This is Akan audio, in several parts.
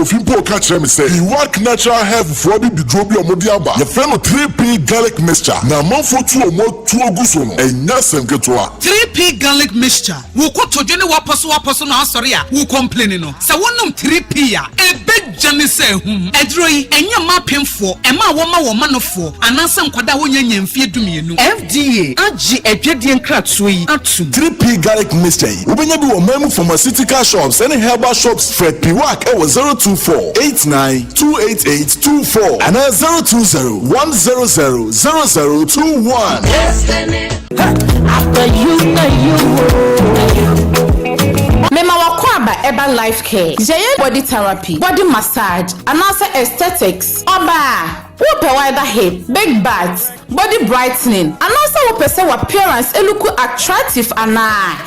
fimpo catch me say you work natural health for the drobi omodiaba your friend 3P garlic mixture na manfo tu omo tu oguso no enya semketoa 3P garlic mixture wo kotojo ne waposo na asori a wo complain no se wonum 3P a ebejane se hum edro yi enya mapemfo ema wo ma wo manofo anase nkwada wo nyanya mfie dumienu FDA agi edwedie nkratso yi atu 3P garlic mixture yi obenya bi wo mamu pharmaceutical shops and herbal shops Fred Piwak e 02489288824 and 02010000021 after you Mema wakwaba Herbal life care. Jaye body therapy, body massage, and also aesthetics. Oba, whoop wider hip, big butts, body brightening, and also whoop appearance look attractive and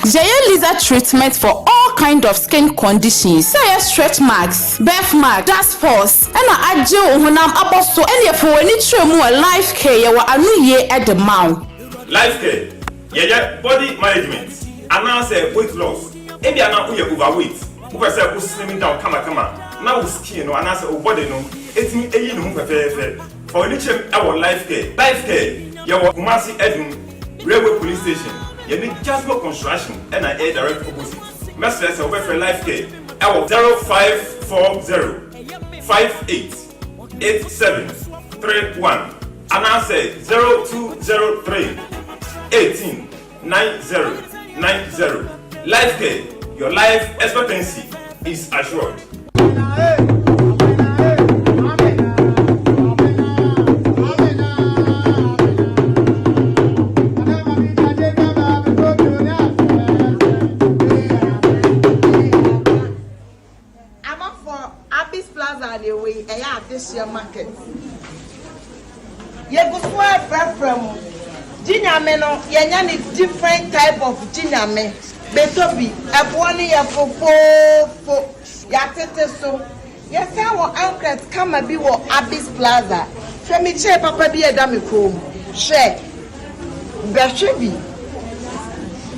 Jaye laser treatment for all kind of skin conditions. Say stretch marks, birthmark, dust spots, and ajo hunam aboso and ye for any true life care ye wa anu ye at the mouth. Life care, yeah, body management, and now say weight loss. If you are not overweight, who can say slimming down, come now skin or answer body no, it's me a no for our life care, your Kumasi Edun, railway police station, you need just for construction and an air direct opposite. Message over for life care, our 0540 588731 and I say 0203 18 9090. Life care, your life expectancy is assured. I'm up for Abyss Plaza the way I have this year market. You go from Jinameno, Yanyan is different type of Jiname. Betobi, Abwani ya fofo, yatete so. Yes, our uncles come and be what Abyss Plaza. Femi che papa be a dami home. She, Beshebi.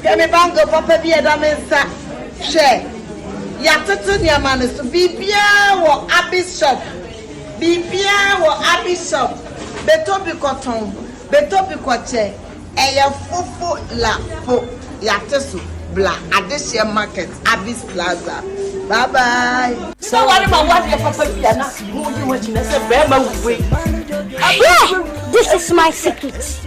Femi bango papa be a dami sa. She, yatete niamane so. Bibia wo Abyss shop. Bibia wo Abyss shop. Betobi cotton, Betobi koche. Eya fofo la fo yatesu. Blah at this year market, Abyss Plaza. Bye bye. So what about what your papa Piana? This is my secret.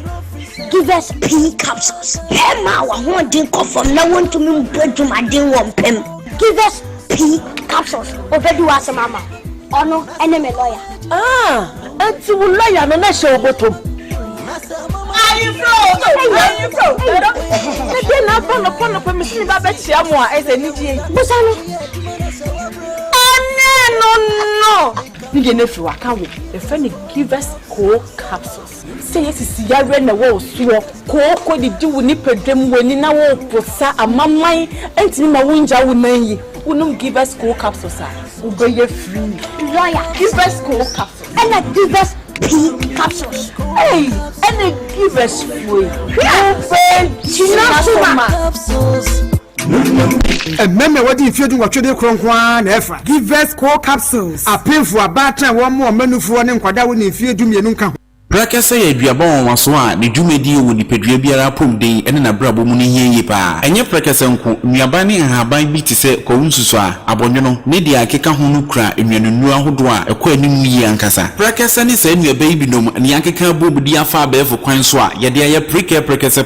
Give us P capsules. Herbal, I want to go from now on to me bread to my day one pen. Give us P capsules. Over do us, Mama. Oh no, enemy lawyer. And to lawyer, no show bottom. Are you from? No. You know if you are coming, the friend give us cold capsules. Say yes, is Yara na wo so ko di do ni pedem wani na wo posa amamai enti ma wunja wo nanyi. Unum give us cold capsules. We be free. Lawyer, give us cold capsules. And give us P capsules. Hey, and they give us free. And remember what if you do what you do, Kron, give us core capsules. A pay for a batter, one more menu for one and Quadawin if you do me nunca. Prakasa ya duabon wasoa ne dwumadi wo nipadua biara pomden ene na brabo mu ne hieye pa enye prakasa nko nuabane ahaban bi tise kowunsuso a abonwono ne dia akeka ho no kura enwanunu ahodo a ekọ anim yi ankasa prakasa ne sa nuaba bi nom ne akeka bobudi afa abefo kwan so a ye de ya prakasa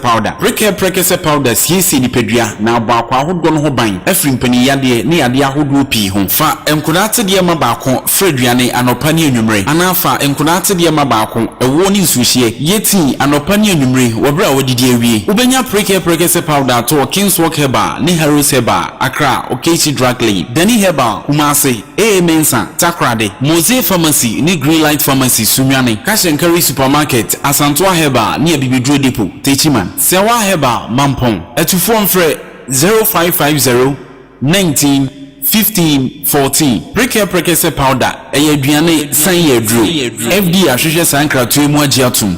powder siesi nipadua na abo akwa ahodo no ho ban afiri mpani yade ne yade ahodo pi ho fa enkunate de ma baako freduane anopa ne enwumre anafa enkunate de ma baako woni suhie yeti anopani anumre wobra wodidi awie ubenya prakasa powder to Kingswalk Herbal ni Heroes Herbal Accra Okechi Drug Lane Dani Herbal Kumase Mensa Takrade Mose Pharmacy ni Greenlight Pharmacy Sumiane Kashenkari Supermarket Asantwa Herbal ni Abibidro Depot Techiman Sewa Herbal Mampong etufo mfre 0550 19 15-14 Prakasa powder eye aduane san ye aduro FD ahwehwe sankra to emu agi atum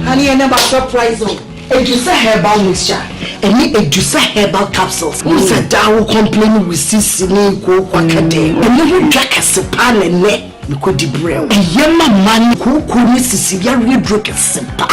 Honey, near never surprise. Edusa herbal mixture. Any Edusa herbal capsules. Who said down complaining with sicily go quackade. And you drink a sepan and net. You could debrail. A young man who couldn't Sicilia drink a sepa.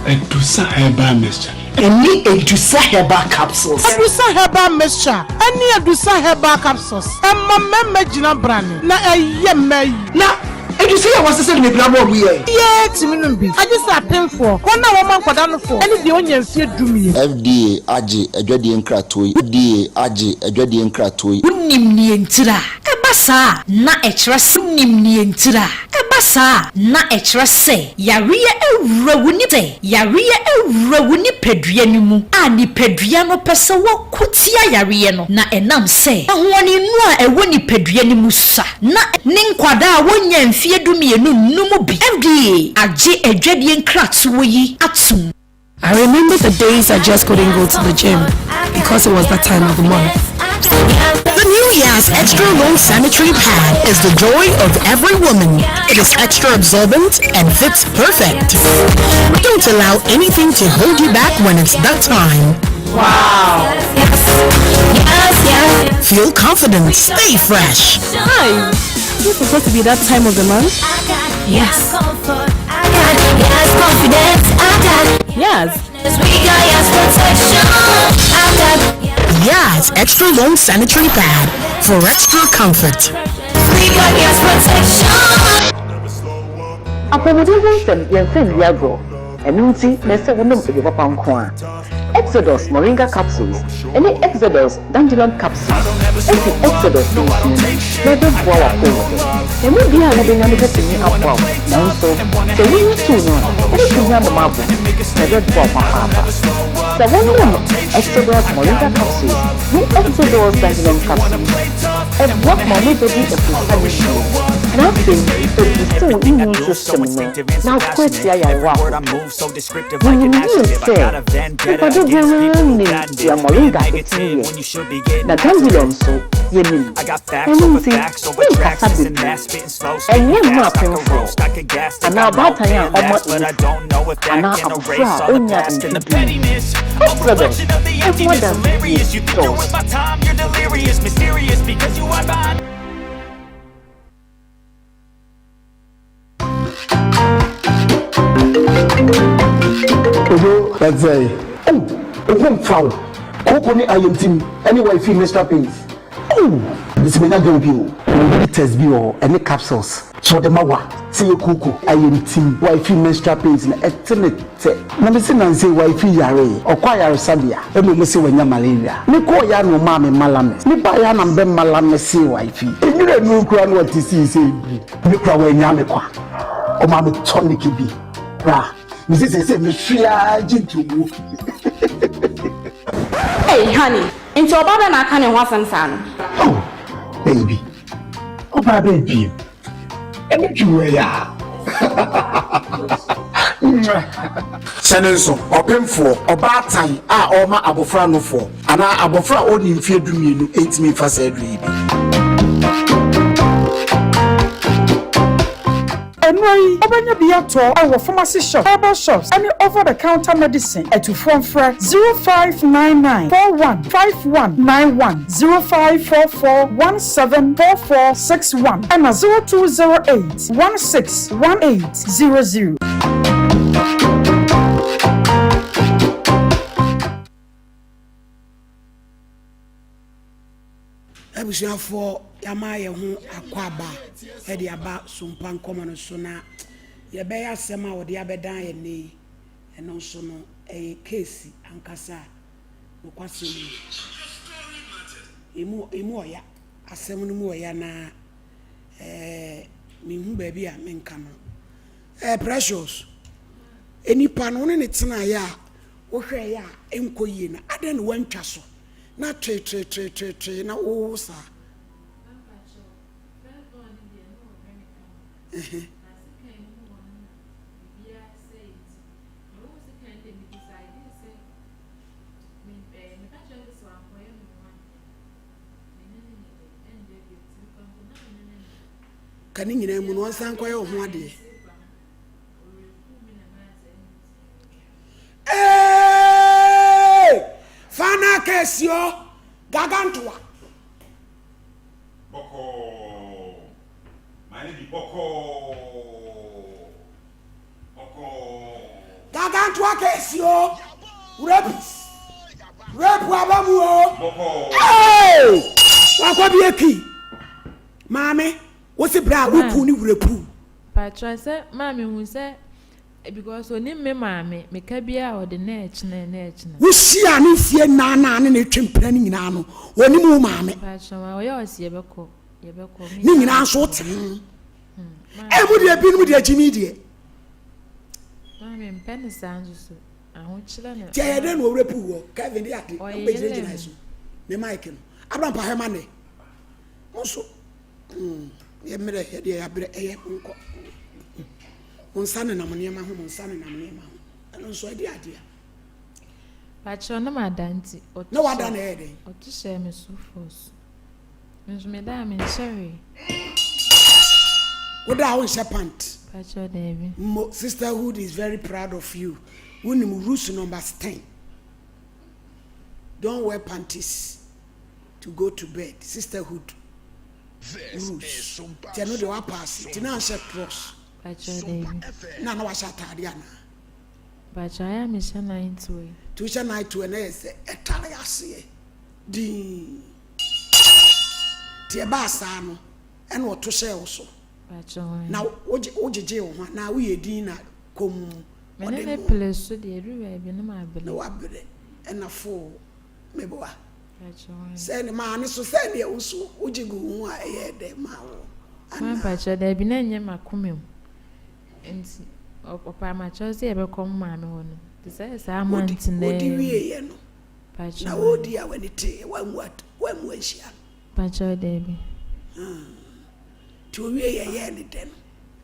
Edusa herbal mixture. Any Edusa herbal capsules. Edusa herbal mixture. Any Edusa herbal capsules. And my member brand. Na a yemay. Na. And you say I was saying the problem we are. Yeah, Timinumbi. I just are paying for. One woman for down for. And the onion fear do me. FDA AG Edwadi Nkratoi. FDA AG Edwadi Nkratoi. Unimni entira. Ebasa na echrase unimni entira. Ebasa na echrase. Yariye ewrawuni te. Yariye ewrawuni pedua ni mu. Ani pedua no pese wo kutia yariye no. Na enam se. Ahwani nu a ewo ni pedua ni mu sa. Na ninkwada wonya mfie dumienu numu bi. FDA AG Edwadi Nkratoi atum. I remember the days I just couldn't go to the gym because it was that time of the month. The new Yas Extra Long Sanitary Pad is the joy of every woman. It is extra absorbent and fits perfect. Don't allow anything to hold you back when it's that time. Wow. Feel confident, stay fresh. Hi. Is it supposed to be that time of the month? Yes. Yes. Yas Extra Long Sanitary Pad for extra comfort. Exodus Moringa capsules, any Exodus Dandelion capsules, any Exodus never boil up over. And we be having a little thing up well. Now, so we need to know anything on the marble, never boil up. The one Exodus Moringa capsules, the Exodus Dandelion capsules, and what my baby is preparing. Nothing is still immune system. Now, quit the wow. When you say, if I don't your Moringa, it's here. The Dandelion so, you mean, and you're not painful. And now, about I am almost and now I'm proud in the pettiness. Exodus, it's more than delirious. You think you're worth my time, you're delirious, mysterious because you are bad. Let's say, oh, foul. Company I am team. Anyway, feel Mr. Pains. Oh, this may not go you. Test be or any capsules. So the mawa say kuku I am team. Why feel Mr. Pains na eternity. Na me say na say why feel yare or kwaya sabia. E mo say when ya malaria. Me ko ya no ma me malame. Me ba ya na mbe malame say why feel. E nyire no kura no what say me kura we nya me kwa. O ma me tonic bi. Bra. Mrs. say me fear jintu mu. Hey honey, into Obaba na kan ho asem. Oh, baby. Oba baby. Emi juwe ya. Senenso, opemfo, oba tan a oma abofra no fo. Ana abofra oni mfie dumienu 8 mi fa sa adui bi. Anyway, Obanya Biato, our pharmacy shop, herbal shops, any over-the-counter medicine at 0599 415191 0544 174461 and 0208 161800. Ebusuafo yama ye ho akwaba e de aba Sompa Nkomo no so na ye be ya asema wo de abedan ye nei eno so no e case ankasa no kwasem emu oya asem no mu oya na mi hu ba bi a menka no precious enipa no ne tena ya wo hwe ya enkoyie na adan no wantwa so na tre na wo sa kani nyina mu no san kwaye ho ade kesio gagantua boko mani di boko gagantua kesio rape abamu boko wakwa bieki mame wosi bra wuku ni wurepu patron say mame hu say because oni me mame me ka bia o de na echne wusia ni fie na ne twempra ni nyina no oni mu mame patron o ye osi ye beko ni nyina so ten mu de bi mu de agimi de mame mpene sanzu so ahụ chile na tie de no wurepu wo Kevin de ate be jina so ne mike no abram pa hema ne so ye mere ye de abre eye nko onsane na moniema ho onsane na moniema ho eno so ade ade patron na madanti na wada na ede otu share me so force nso me da me cherry woda wo shepant patron David sisterhood is very proud of you unim rules number 10 don't wear panties to go to bed sisterhood rules tell no the wa pass tina share cross patron David na wa shatari ana patron ya me sha 9 to sha night to na say etare ase di tie ba sa no ena o to share wo so patron na ojeje wo na wo ye din na kom me ne place so de everywhere bi na ma bele na wa bele ena fo meboa patron say ne ma ne so say ne wo so ojigu hu a ye de ma wo ma patron da bi na nye makomem enti opa ma cho say e be kom ma me ho no de say sa amount na odi wie ye no patron na odi a when it wa mu anhia patron da bi to wie ye ne den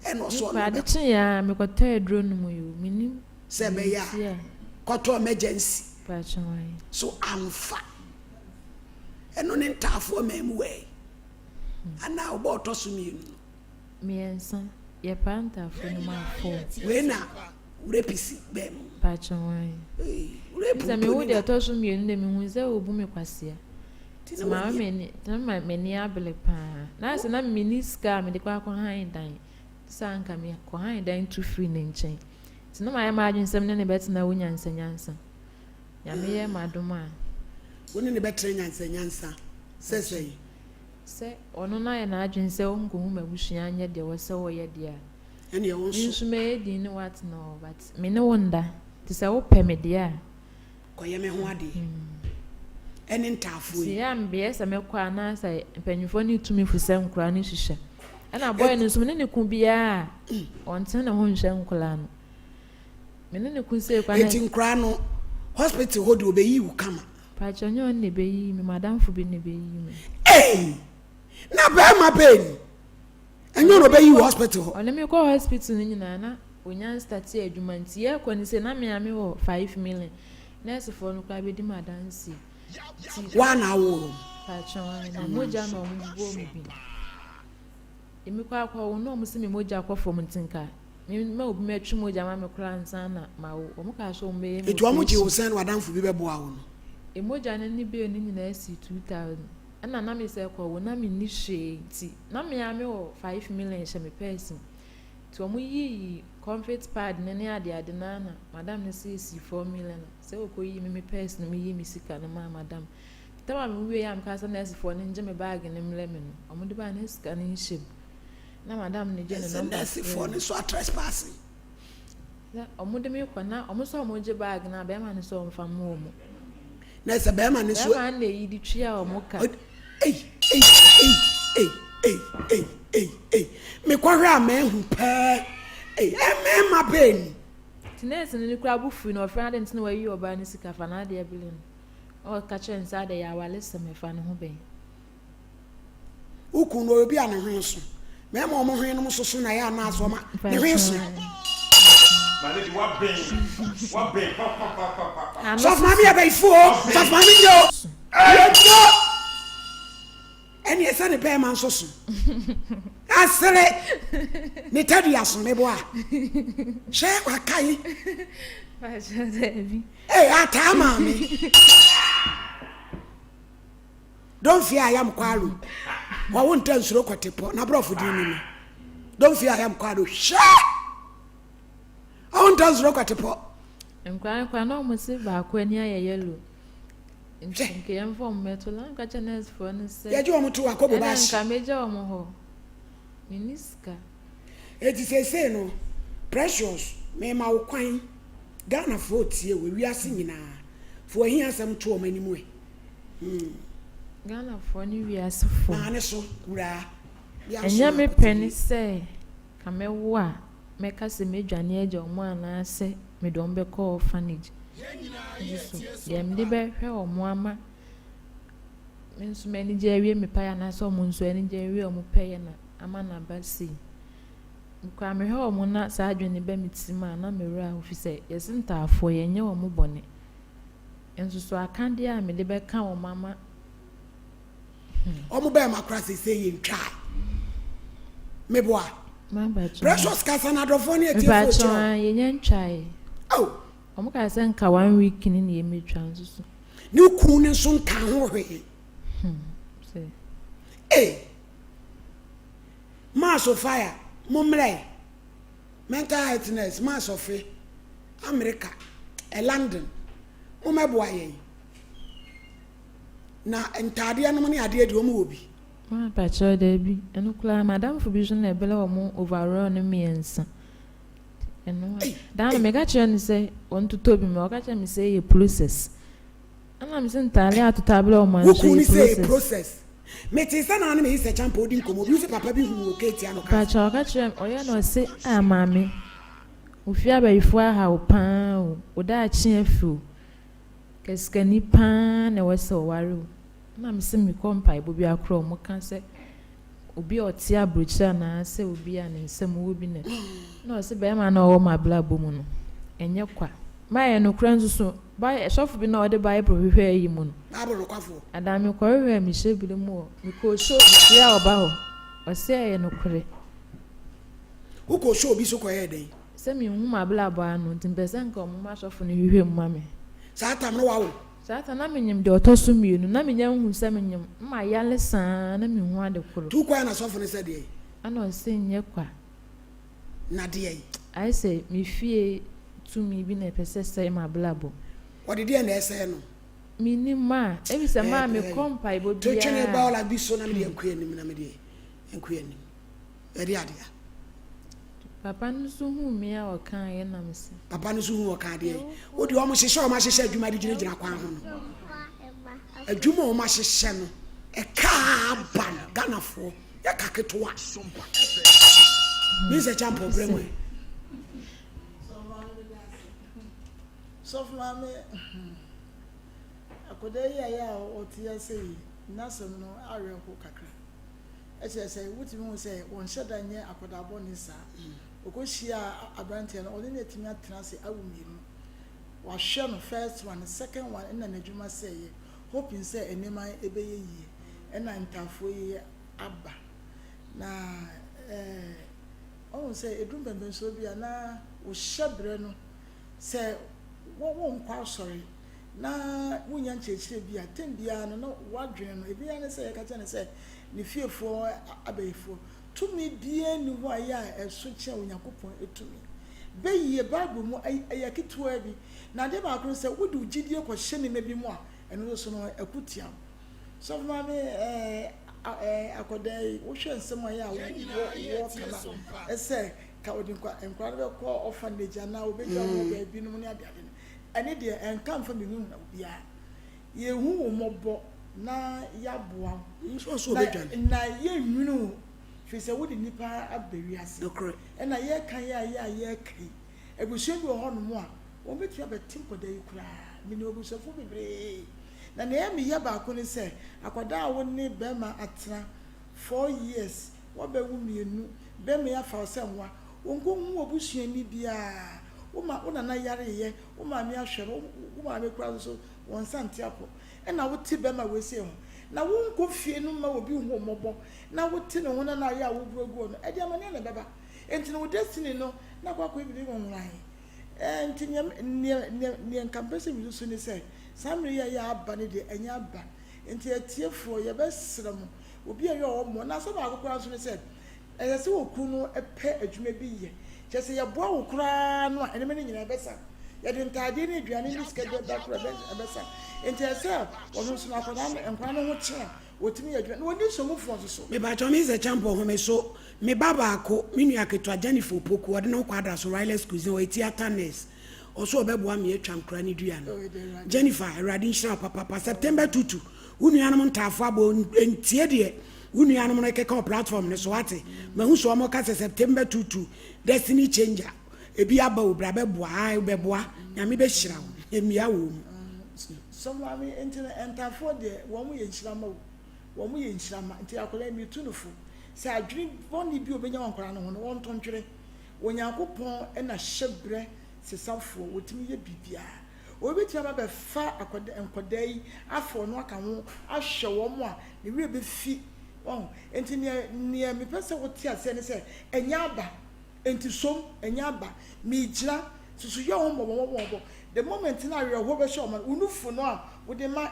eno so no ba de ya me ko ta edro no mu yo minim se be ya koto emergency patron so amfa eno ne ntafo memu we ana obo to so mi ensa ye panta fo no ma fo we na urepisi bem patron urepu se me wo de to so mi ne me hu se obu me kwasia ma me ni abele pa na se na me ni ska me de kwa han dan sanka me ko han dan to free ne nchen ti no ma ya ma adwen sem ne betina wonya nsanyansa ya me ye madoma woni ne betre nyansa se ono na ya na adwen se o nko hu mabusua anya de wo se wo ye de a ene ye wo so nsu me di ni what no but me ne wonda ti se wo peme de a ko ye me ho ade ene ntafo si ya mbe se me kwa na se mpanyufo ni tumi fu se nkura ni hihye ana boy no so ne ku bia onten na ho nhwe nkula no me ne ku se kwa na eti nkura no hospital ho de obeyi wu kama pacho nyo ne beyi me madam fu bi ne beyi me na ba ma pain enyo no beyi hospital ho ole me ko hospital ni nyina na onyan start adwuma nti ye kwa ni se na me ame wo 5 million nurse for no ka be di madam si one hour pacho na moja no mo bo mi bi emi kwa wo no mo se me moja kwa fo mtinka me obi me twu moja ma me kra nsa na ma wo mo ka so me me etu amuji wo sen wadamfo bi bebo a wo no emoja ne ni be ni nyina si 2000 ana na me se kwa wo na me ni hwe ti na me ya me wo 5 million she me person to mo yi comfort pad ne ne ade na na madam ne se 4 million se o ko yi me person me yi me sika na ma madam tama me we ya me ka sa na se 4 ne nje me bag ne mle me no omo de ba ne sika ne hye na madam ne je ne number 4 ne so trespassing na omo de me kwa na omo so omo je bag na be ma ne so mfa mo mo na se be ma ne so be ma na yi di twia omo ka me kwa hwa ma hu pa me ma ben tinese ne kura bufu no ofra de ntine wa yi oba ne sika fa na de ebele no o ka che nsa de ya wale se me fa ne ho ben uku no obi an hwe so me ma omo hwe no so so na ya na so ma ne hwe so Mane di wa ben pa so ma mi abai fu so ma mi yo eni esa ne pe man so so asere ni tadi aso me bo a she kwa kai pa je debi ata ma mi don't fear I am kwalo wa won tan suro kwatepo na brofo di ni don't fear I am kwalo sha I won tan suro kwatepo nkwa na mo se ba kwa ni aye yellow nke yam form metal nka channels for no say ya jo mo to akobo ba shi nka meja o mo ho miniska eti say no precious me ma wo kwan Ghana for tie we wiase nyina for hi asem to o manimu Ghana for ni wiase for na ne so kura enya me peni say ka me wo a me ka se medwane eje o mo ana se me don be call orphanage dem de be hwe o mo ama me nso me ni je wie me pa ya na so mo nso ani je wie o mo peye na ama na basi kwa me hwe o mo na sa adwene be mitima na me ra ofise yesinta afo ye nye o mo bone enso so akande a me de be ka o mama o mo be makra se ye ntwa me boa precious kasana dofoni etie fo cho ye nya ntwae oh o mo ka se nka 1 week ni na ye metwa nso so ni ku ne so nka ho hwe mass of fire mumre mental healthness mass of America London umeboa yen na entade anu ne ade ade o mu obi ma pa cho da bi enu kula madam for vision na ebele o mu overall no miensa enu dan me ga che ni say on to tobi me o ga che me say a process ana me say ntale atotabele o man say process meti sana na me hise champo odi nkomo bi se papa bi hu oketi ano ka cha ka chem oya no se amame ofia ba ifu aha o pan o da chi afu keskani pan na wese o ware na me se me kompai bo bi akro mo kan se obi oti abrocha na se obi a ne nsem wo bi na se be ma na o ma bla bomu no enye kwa ma no kranzu so ba shop bi na o de ba hwehwe yi mu no aboro kwafo adami ko hwehwe mi shebile mu mi ko show ya oba ho o se ye no kure u ko show bi so ko ye den se mi hu ma bla ba no timpese nka o ma shop no hwehwe mu ma me sa tam no wa wo sa ta na menyem de otoso mienu na menya hu se menyem ma yale san na me hu ade kuro tu kwa na shop no se de ana o se nye kwa na de ai se mi fie tu mi bi na pese se ma bla bo what did na ese no minima ebi se ma me kompai bo bia to twene ba ola bi so na me enkuya nim na me de enkuya nim eri ade papa nso hu me a o kan ye na me se papa nso hu o kan de o di o mo hihye o ma hihye adwuma de gyina kwan ho no adwuma o ma hihye no e ka ban ganafo ya kaketoa ni se champo problem so mama akoda ya o tia sei nasem no awe ko kakra e say wutimi ho say won hyeda nye akoda boni sa okohia abrante no oni netimi atena se awumienu wa hwe no first one second one na nadwuma say hoping say enema ebeye yi na ntafo yi aba na say edum bembe so bia na wo hyebre no say won kwa sorry na wunya nchechire bia tembia no no wadwene no ebia ne say ka tene say ne fiefo abayifo tumi bia ni ho aya eso che onyankopon etumi beyiye bible mu ayakitwa bi na de ba kro say wudu gidie ko hye ne mabi mu a eno so no akutia so ma me akodai wo hwe nsem aya wo kana ese ka odinkwa enkware be ko orphanage na obeja mo ba bi no ne ade ane de enka mfa me hu na bia ye hu wo mobo na ya boa so bedwan na ye nwunu fi se wo de nipa aberi ase na ye kan ye kai ebusu bi ho no mo a wo betu abetim koda yi kura me ne obusofo bebre na na me ya ba ko ne se akwada a wo ne be ma atena 4 years wo be wu mienu be me ya fa se nwa wo nko hu obusu ni bia una na yare ye uma mi ahwere uma me kura so won sante apo na wo ti be ma we se ho na wo nko fie no ma obi hu mobo na wo ti ne ho na ya wo brogu no e dia ma ne na beba enti no destiny no na kwa bi wo nwan enti ne nkampese mi so ni se samre ya aba ne de enya aba nti etiefo ye besrem obi ayo omo na so ba akokora so ne said se okunu epe adwuma bi ye chese ye boa okura no ene me nyina besa ye de ntade ne aduane ni schedule back besa nti ese wono so na akoda enkwa no ho kye wotimi ye aduane woni somu fo so me ba to me ze champo ho me so me baba ko me nua keto Jennifer Opoku wode no kwadra so wireless cuisine we theater nurse also obeboa me atwa nkra ne dua no Jennifer erade nhira papa September 22 unuanom ntafo abo entie de unuanom no keka platform ne so ate mahu so mo ka September 22 destiny changer ebi aba obra beboa beboa nyame be hyira wo emia wo so mami ntafo de wo mo ye nhira ma wo mo ye nhira ma nti akola mi tunufo se adwin boni bi obenya wankora no ho no won tontwere onyankopon na hyebre sesafo wotimi ye bibia obeti aba be fa akoda enkodai afo no aka ho ahwe wo mo a ne wi be fi oh enti ne me pese wote ase ne se enya aba enti som enya aba mi gira susu ye ho mo the moment na areho be show man unufu no a wode ma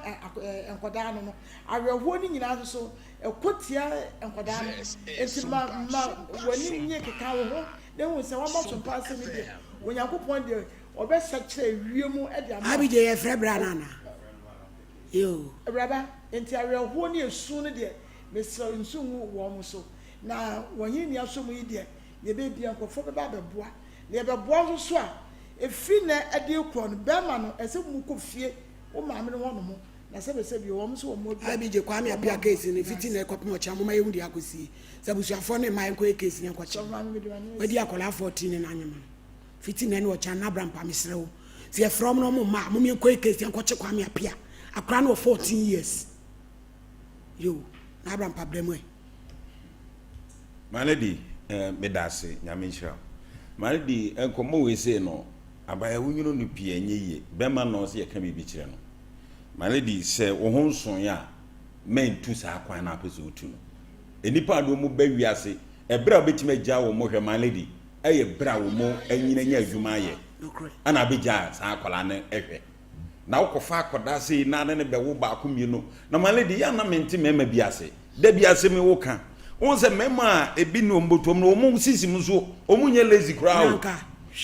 enkoda no areho ni nyina so ekotia enkoda no enti ma wani nye keka wo ho de hu se wa ba so pa se ni de onyankopon de obesa kire wiemu e de ama abije ye frebra nana yo braba enti areho ni esu no de mesra nsu wo mo so na wonyi ni aso mu yi de ye be bia nkofo be ba beboa ne be boa so a efi na ade kro no be ma no ese mu ko fie o ma me no mo na se be se bi wo mo so mo abije kwa me apia case ni fiti na ekopimo cha mo ma ye hudi akosi sabusuafo ne ma enko case ni enkocha wedi akola 14 na anyama fiti na ni o cha na brampa misrewo se from no mo ma mo me enko case enkoche kwa me apia akra no 14 years yo na brampa bremwe maledi medase nyame nhira maledi enkomo we se no abaya wunyu no pie enye bema no se yeka me bi kire no maledi se wo ho nson ya men tu sa kwan na pese otu no enipa do mu ba wiase ebra obetima gya wo mo hwe maledi eye bra wo mo anyina nya adwuma ye ana abegya sa akwala ne ehwe na wokofa akoda se na ne be wo ba akomie no na maledi ya na menti mema biase da biase me wo ka won se mema ebi no mbotom no omu sisi mso omu nye lazy crowd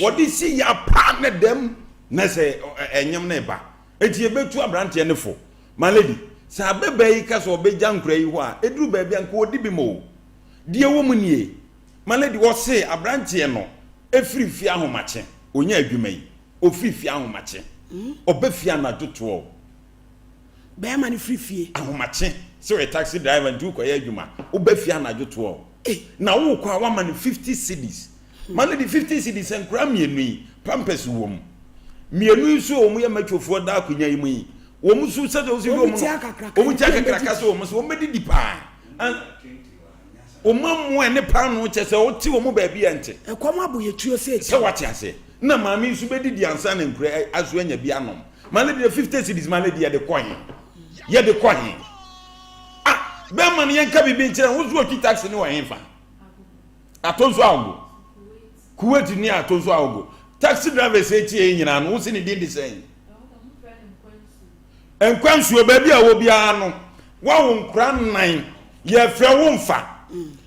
wodi si ya pa ne dem na se enyem ne ba eti ebetu abrante ne fo maledi sa bebe yi ka so obegya nkura yi ho a eduru ba bia nka odi bi mo die wo mu nie maledi wo se abrante no efirifi ahomache onya adwuma yi ofirifi ahomache obefia na doto be ma ni frifie ahomache so a taxi driver ndu ko ye adwuma obefia na doto na wo kwa wa ma ni 50 cedis maledi 50 cedis enkura mienu yi pampers wo mu mienu so omu ye matwofo da akunya yi mu yi wo mu su se do si wo mu o mu tia kakra so wo mu so wo medidi pa o mamu ene pa no che se o ti wo mu ba bia nte ekom abo ye tuo se se wate ase na maami su bedidi ansa na nkura azu anya bia nom maledi 50 cedis maledi ye de kohin be man yen ka bibi nche wo zu o ki taxi ni wa yen fa atonso ago Kuwait ni atonso ago taxi driver say tie nyina no wo se ni din de sen enkwansu obabi a wo bia no wa wo nkra nan ye fra wo mfa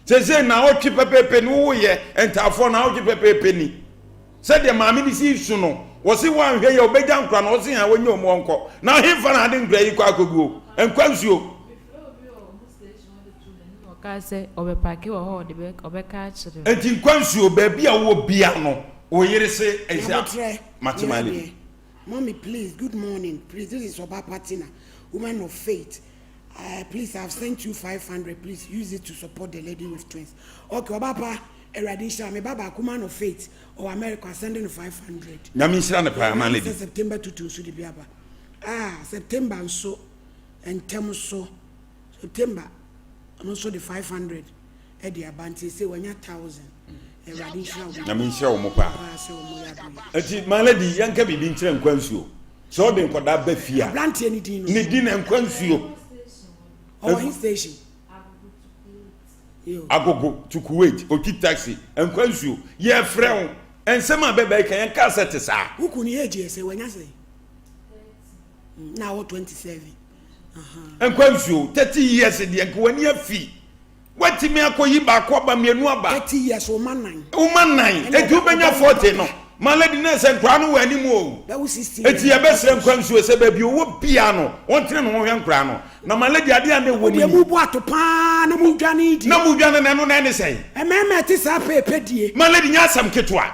se na o twi pepepe ni wo ye entafo na o twi pepepe ni se de maami ni si su no wo se wa hwe ye obegya nkra no wo se ha wo nyom wonko na hemfa na ade nkra yi kwa akoguo enkwansu Kase obepaki wo ho de be obeka chire enti nkwansu obabi a wo bia no o yere se eja matemali. Mommy, please, good morning. Please, this is Oba Patina, woman of faith. Please, I've sent you 500. Please use it to support the lady with twins. Okay, Obapa, Eradisha, me baba, woman of faith, or America, sending 500. Namisha, the lady. September 2 so the Biaba. September and so, and Temu so. September, and also the 500. Eddie Abanti say 1,000. Namisha omopa ati maladi yanka bibi nkyere nkwansuo so de nkoda ba fia brante ni din ni din nkwansuo his station agogo to Kuwait oki taxi nkwansuo ye frew ensema bebe kan yan cassette sa huku ni age say wanya say now 27 Enkwansuo 30 years de enkwani afi. Watimi akoyi ba ko ba mienu aba 30 years o manan. O manan eti ubenya 40 no. Malady na se nkwa no wani mu o. That was 60. Eti ye besre nkwansuo se ba bi owo bia no. Wontene no hwe nkra no. Na malady ade ande wo mu. Mu bu atopa na mu dwane di. Na mu dwane na no na ne sei. Emema ti sa pepedie. Malady nya asam ketwa.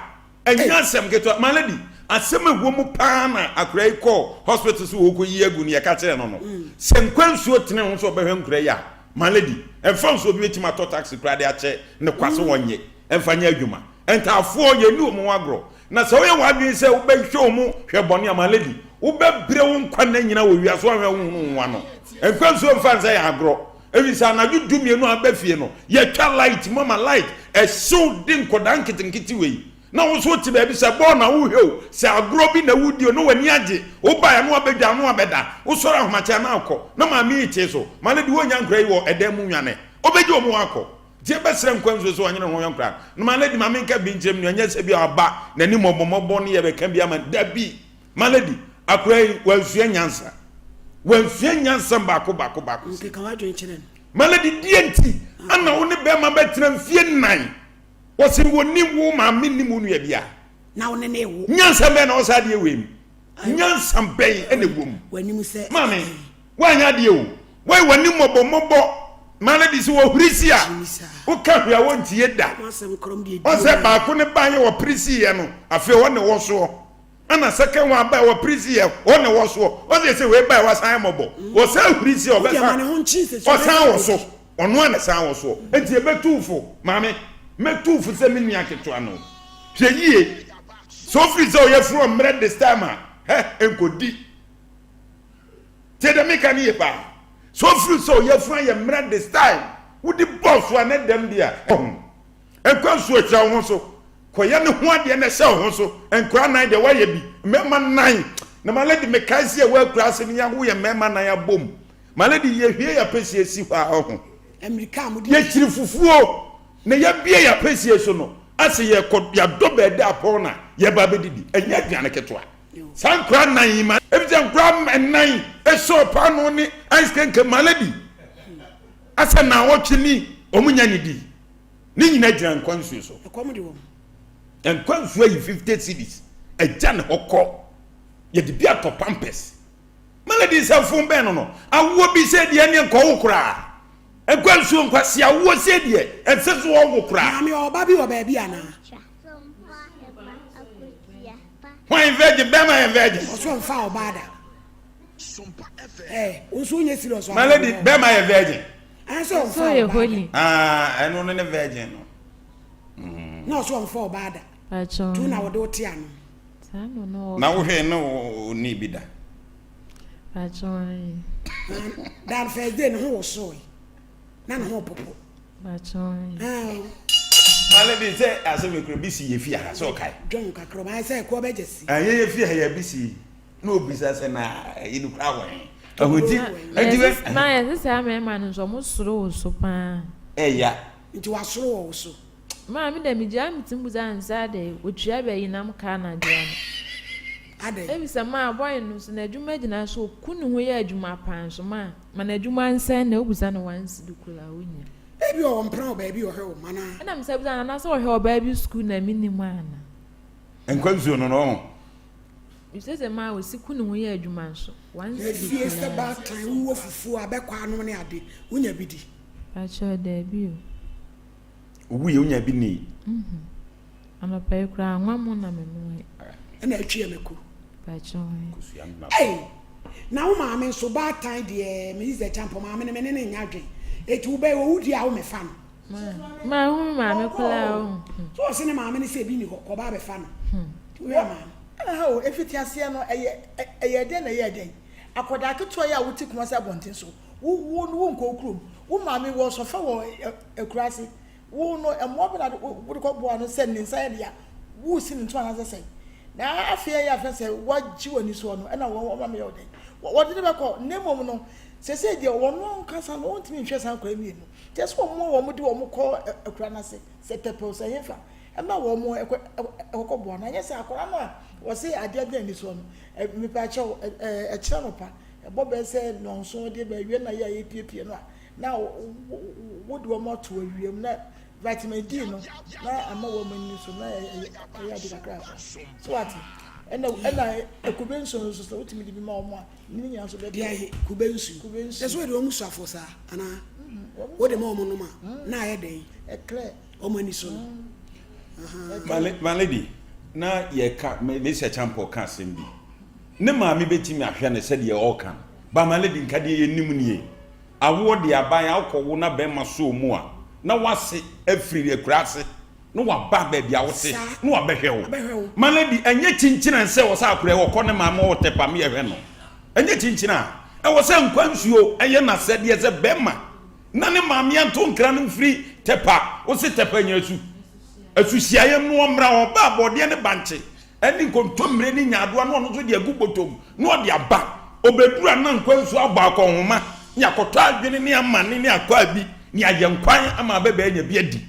Enya asam ketwa malady asem ewo mu pa na akrai ko hospital so wo ko yi agu ne ye ka kire no no. Se nkwansuo tene ho so behwe nkra ya. Malady enfam so bi wetima to taxi krade ache ne kwaso wonye enfanya adwuma entafo ye ni omo agro na se wo ye wadwen se wo behwe omo hwe bone malady wo bebre wo nkwa na nyina wo wiaso ahwe wo nwa no enkwanso mfanza ya agro ebisa na dwudum ye no abafie no ye twa light mama light e show din kodan kitinkiti we na wo so ti ba bi se bo na wo hwe se agro bi na wudio no wani age wo ba ya no abedwa no abeda wo soro ahomacha na akọ na ma mi ite so malady wo nya nkrai wo edam mu nwane obeji omo akọ tie besre nkwanzo so anyere ho yankra na malady ma me nka bi njem no nya se bi aba na ni mobomobo ne ye be ka bi ama dabi malady akrai wansuya nyansa bako nke ka wadwen kire malady dienti ana wo ne be ma betra mfie nan wose woni wo ma menni mu no ya bia na wo ne wo nyansa be na wo sa de ewem nyansa ben ene wom wani mu se mame wanya de o wai wani mobomobo malady so wo hurisia wo ka hwa wo ntie da o se ba ko ne ban ye wo prisi ye no afi wo ne wo so ana second one ba wo prisi ye wo ne wo so o se we ba wa san mobo wo se hurisia o be sa o san wo so ono ana san wo so enti e betufo mame metufu se mini aketo no hwe yie so free so ye from mred this time enkodi tede me kan ye pa so free so ye from ye mred this time wo di boss wa ne dem dia enkwansu atwa wo so koye ne ho ade na hye wo so enkwa nan de wa ye bi mema nan na malady me kaise wa krase ni ya wo ye mema nan ya bom malady ye hwie ya pesi esi hwa ho amerika mu ye chiri fufuo na ya bia ya pesi so no ase ye ko ya dobe de apona ye ba bedidi enya aduane ketwa sankra nan ma ebija nkra nan eso pa no ni ice cream malady ase na wotwini omunya ni di ni nyina gyina nkwansu so ekomde wo nkwansu ayi 50 cedis eja ne hokọ ye de bia to pampers malady se fun ben no awo bi se de ne nko wokra ekwansu nkwasi awo se de enseso wo wokra ami oba bi oba bi ana why virgin be my virgin oso mfa obada oso nye serious malady be my virgin so so ye holy eno ne virgin no no so mfa obada pacho tu na wodo ti ano sano no na wo hwe no ni bida pacho dan first day no wo so na no popo pacho malady say asem ekro bisi ye fi aha so kai john kakro ma say ko be jesi ye fi aha ya bisi na obisa se na inu kra wen ahodi adiwe ma ye say am ma no so mo soro wo so pa ya nti wa soro wo so ma mi da mi ja mi timbuza ansa de otua be yinam ka na de ano ade ebi se ma boy no so na adwuma gina so kunu ho ya adwuma pan so ma na adwuma ansa na obuza no wansi dukula onya ebi o mpra baby o he o mana na mi se buza na so o he o baby school na minimum ana enkwanzu no no mi se ma o si kunu ho ya adwuma so wansi dukula e se ba tan wo fufu abekwa no ne ade onya bidi pacho de bi owu ye onya bi ni ama pa ekura anwa mu na me no na atwie meko pacho na wo ma me so ba tan de me is the champion ma me ne nya dwen eti wo be wo wudi a wo me fa no ma hu ma me kula o so se ne ma me ne se bi ni ko ba be fa no wo ya ma o efiti ase no eye den na eye den akoda keto ya wuti kuma se bontin so wo nko okrum wo ma me wo so fa wo ekurase wo no emo bi na wo ko bo no se ni nsa ya wo si ni to na se na afia ya fa se waji woni so no na wo ma me yo den wo de be ko nemom no se de wo no kasa no ontimi hwe san kwa mi no just wo mo de wo mo ko akura na se pepe so yefa na wo mo ekoko bo na yesa akura no wo se ade ade ni so no me pa che e kira no pa ebo be say nonso de be wie na ya yepie no na wo do mo to awiem na vitamin D no na ama wo mani so na ya de kakra so what ena ekubenso so utimi di bi ma omo ni nya so be dia kubensu that's why do musu afosa ana wo de ma omo no ma na ya dey clear omo ni so my lady na ye ka me se champo ka sembi ne ma me betimi ahwe ne se de o kan ba my lady nka de yenim nie awo de aban akọwo na be ma so mu a na wase afiri akurase no wa ba ba bia wote no wa behwe wo my lady enye chinchina nse wo sa akure wo kọ ne ma ma wo tepa me ehwe no enye chinchina e wo se nkwansuo eye na se de ze be ma na ne ma me anto nkra no mfiri tepa wo se tepa nyasu asusiaye no omra wo ba bode ne banche eni kontomre ni nyaado no no so de agubotom no de aba obedura na nkwansuo agba akọhoma nya kọtọ adwene ne amane ne akọ abi ni ayenkwan ama abeba nya bi adi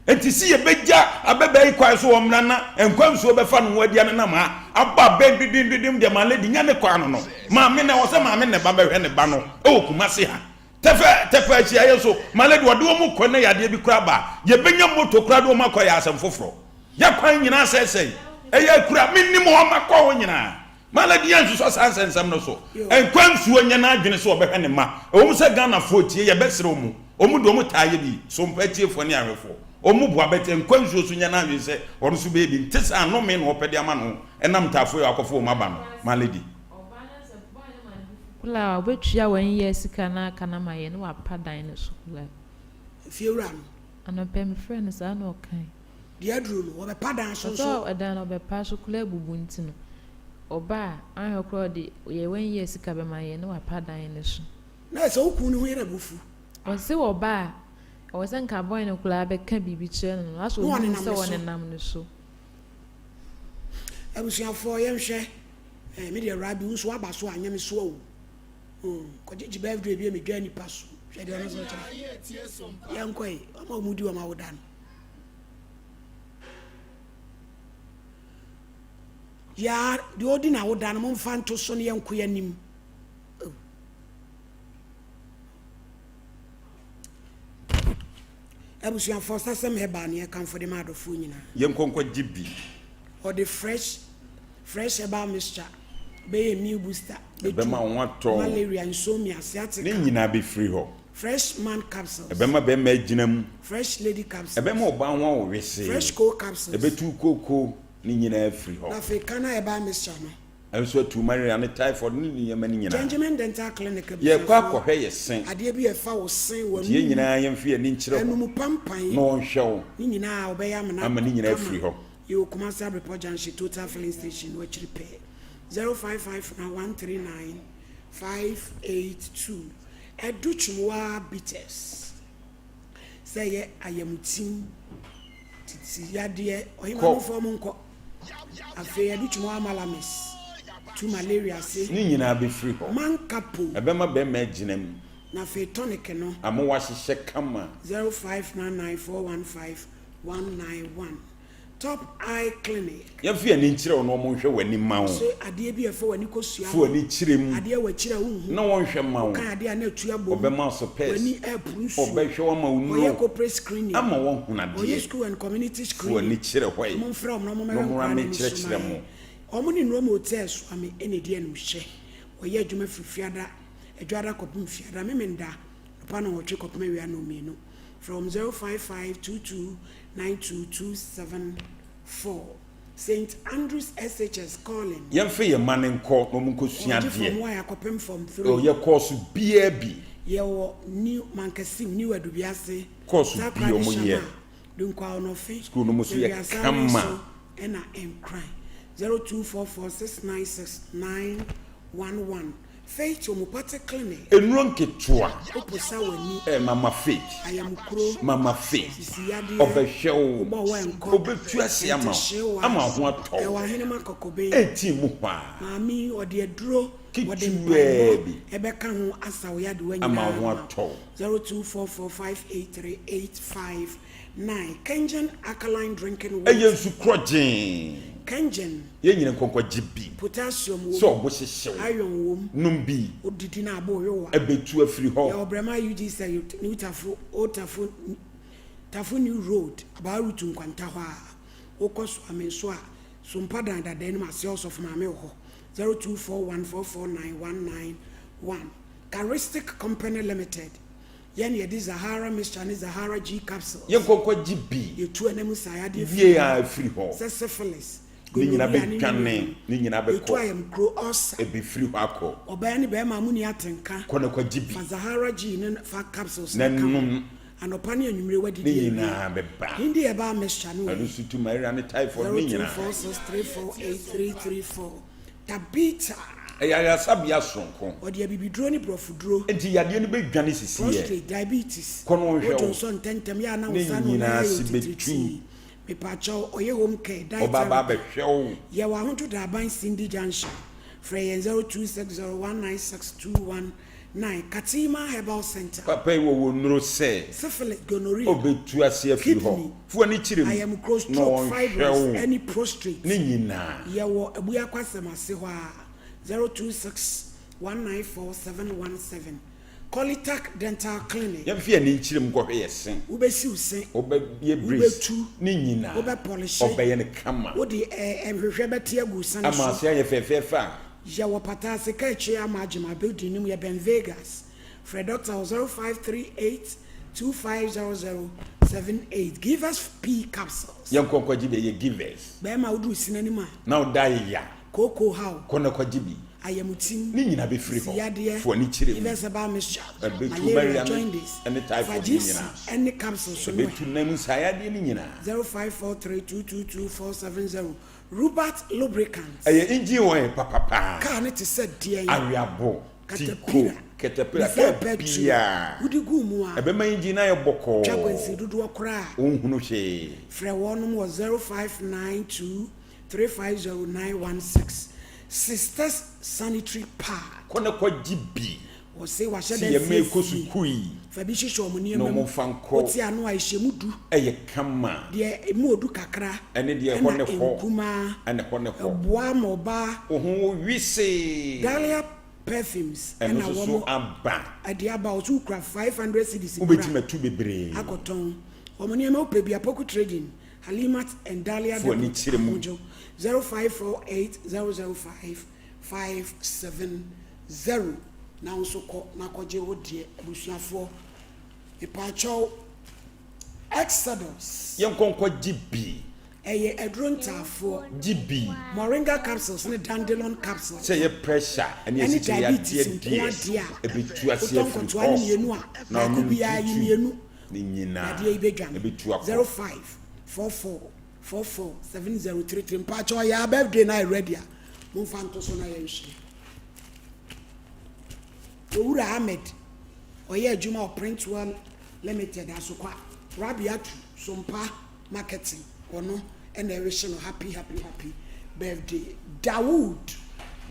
enti si ye beja abeba ikwan so omra na enkwansuo befa no wadi na ma aba bedidindim de ma lady nya ne kwan no ma me na wo se ma me ne ba behwe ne ba no e okumase ha tefe achi aye so ma lady wode wo mu kọ na yade bi kura ba ye benya moto kura do makọ ya asem foforo ya kwan nyina sesei eye kura minnim ho makọ ho nyina maladi yansu so sansensam no so enkwansuo nya na adwene so obehwe ne ma omu se Ghana fo tie ye besere omu do mu taaye bi so mpatie fo ne ahwefo omu bua bete enkwansuo so nya na adwene se won so be bi ntesa no me no opede ama no enam tafo yo akofo o maba no maladi kula obetua 1 year sika na kana maye no apadan ne so kula fiewra no anope me friend sa na okan dia duro no obepadan so so edan obepa so kula bubu ntino oba ahokro de ye 1 year sika be maye no apadan ne so na so ku ni ho yere bufu o se oba o se nka boy ne kula be ka bibi kire no aso o se won nam ne so abusuafo ye hwe me de rabi nso aba so anyame so o ko je birthday bi me dwa ni paso hwe de no so cha yankoi ama omudi wa mawodan ya de odi na wodan mo mfa nto so ne yanko yanim abusuan for sasem Herbal ne kan for de madofo nyina yenkonko jibi or the fresh Herbal mixture be meal booster be ma won to malaria insomnia sciatica ne nyina be free ho fresh man capsules be ma ginam fresh lady capsules be ma oba won wo wese fresh cold capsules be tu koko ni nyina free ho na fe kana Herbal mixture no also tu malaria ne typhoid ni nyama ni nyina Benjamin dental clinic ye kwa akọhwe ye sen ade bi e fa wo sen wo ye nyina ye mfe ni nkyere ho enu pampan no hwe ni nyina obeya ama ni nyina free ho you come say report junction total filling station we chiri pay 055 na 139 582 educhwa bitters say ye ayamutin titi yade ohima form nko afi educhwa malamis to malaria say ni nyina be free ho man kapo ebe ma be ma ginam na fe tonic no amo wa hye kama 0599415191 Top Eye Clinic. Ya fi ani nkyire no mo hwe wani ma wo. So ade bi e fa wani kosua. Fu ani kyirem. Ade wa kyira hu. Na won hwe ma wo. Kan ade na atu abom. Obema so pes. Wani epru nsu. Obehwe wa ma wo no. Oye corporate screening. Ama won hunade. Oye school and community screening. Fu ani kyire hwai. Mo mfra mo mo me kyire mo. Omo ni no mo test ame ene die no hye. Oye adwuma fifiada. Adwada kopum fiada memenda. Pa no wotwe kopum awia no mienu. From 055229227 St. Andrews SHS calling. Yemfe ye manenko no mu kosua de. From why I copem from 3. Oh ye course bia bi. Ye wo new mankasim new adubiase. Course bi o mo ye. Dunkwa onofe. School no mo so ye kama. Ena cry 0244696911 Faith Homeopathic Clinic. Enuro nketua. Oposa wani. Mama Faith. Ayamkuro. Mama Faith. Obehwe. Obetu ase ama. Ama ho ato. E wa hene makokobe. Eti mu pa. Mami ode aduro. Ode baby. Ebeka ho asa wo yade wanyina. Ama ho ato. 0244583859 Kenyan alkaline drinking water. Eyensu krojen. Kenjen. Ye nyina nkonko GB. Potassium wo. So bo hyehyew. Iron wo. Num bi. Odidi na abo yo wa. Ebetu afiri ho. Ya obrema UG say new tafu new road about route nkwanta ho a. Okoso amenso a. Sompa dan da den ma sales of mame ho. 0241449191. Charistic Company Limited. Yen ye Zahara Mr. and Zahara G capsule. Yen konko GB. Ye two enemu sayade ye a free ho. Syphilis. Ni nyina be twane, ni nyina be ko. Etu ayem kro osa. E be free ho akọ. Oba ni be ma mu ni atenka. Kono kwa GB. Fa Zahara G ne fa capsules na num. Anopani anwumre wadi Ni nyina be ba. Hindi e ba Mr. no. Anu sutu Maria ne typhoid ni nyina. 0246348334. Tabita. Ya sabia sonko. Odi abibidro ni brofudro. Enti yade no be dwane sisi ye. Prostate diabetes. Kono hwe. Johnson tentem ya na usanu na sibetu. Me pacho oye home care diet. Obaba be hwe. Ye wa hoto da ban Cindy Junction. Frey 0260196219. Katima Herbal Center. Papa wo nuro se. Syphilis gonorrhea. Obetu ase afi ho. Fu ani chire mu. I am cross stroke fibroids any prostrate. Ni nyina. Ye wo abuya kwasem ase ho a. 0261947117. Colitac Dental Clinic. Ye fi ani chire mu ko hwe yesen. Ubesi usen. Obe ye brace. Ni nyina. Obe polish. Obe ye ne kama. Odi hwehwe beti agusan. Ama se ye fefefa. Ya wo patase ka echi amagema building nim ye Ben Vegas. Fred Doctor 0538250078. Give us P capsules. Yan konko jibe ye give us. Be ma udu sinanima. Now die ya. Coco how. Kono kwa jibi. Ayamutim. Ni nyina be free ho. Fo ni chire mu. Give us about Mr. Malaria join this. Any type of nyina. Any capsules. Be tu nemu sayade ni nyina. 0543222470. Robert lubricants. Eye engine won papa. Car ne te said dear. Ariabo. Caterpillar. Caterpillar. Udi gu mu a. Ebe ma engine na ye boko. Chagwensi dudu okra. Onhunu hwe. Frɛ wɔnom wɔ 0592350916. Sisters Sanitary Pad. Kona kwa GB. Wo se wa hyɛ da ye me kosukui. Fa bi hyehyɛ ɔmo ne no mu. mo fanko. Oti ano a hyɛmu du. Eye kama. De emu odu kakra. Ene de ho ne ho. Nkuma. Ene ho ne ho. Boa moba. Ohun wise. Dahlia perfumes. Ene so aba. Ade aba otu kra 500 cedis. Ubetima tu bebre. Akoton. Ɔmo ne ma opebi apoku trading. Halimat and Dahlia. For ni chire mu. 0548000570. Na nso kɔ na kɔgye wo die abusuafo ipacho Exodus yen konko GB eye edrontafo GB moringa capsules ne dandelion capsules say pressure and yes diabetes ebetu ase afi na kubia yimienu ni nyina ade ibedwan ebetu akọ 0544447033 mpacho ya birthday na ready a mo fanto so na yenhye Owura Ahmed oye adwuma Printwell Limited asokwa Rabiatu Sompa Marketing ono and wish no happy birthday Dawood